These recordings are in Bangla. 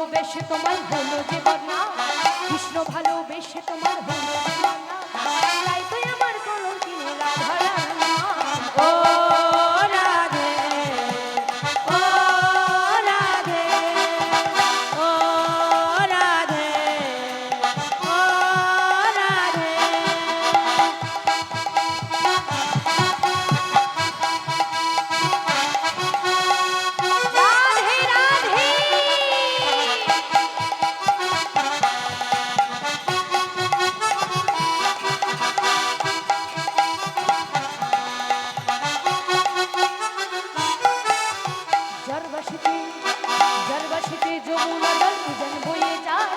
ভালোবেসে তোমায় হলো যে বদনা, কৃষ্ণ ভালোবেসে তোমার হলো যে বদনা, তাই তো আমার কলঙ্কিনী রাধা রান্না। ও রাধে, ও রাধে, ও রাধে, ও রাধে। রাধে রাধে। জরবাসিতে জরবাসিতে যমুনা জল উজান বয়ে যায়,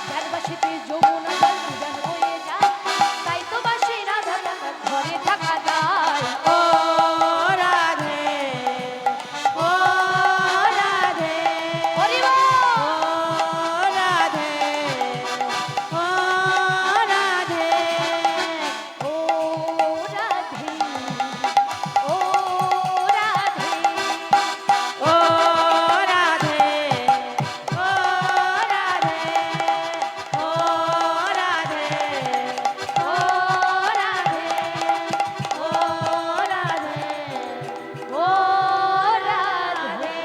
জরবাসিতে যমুনা জল উজান বয়ে যায়, তাই তো বাসে রাধা রাধা ঘরে থাকা যায়। ও রাধে, ও রাধে, হরি ও বল। রাধে, ও রাধে। ও রাধে, ও রাধে, ও রাধে, ও রাধে, ও রাধে, ও রাধে, ও রাধে, ও রাধে।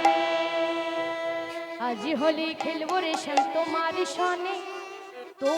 আজি হোলি খেলবো রে শ্যাম তোমার সনে,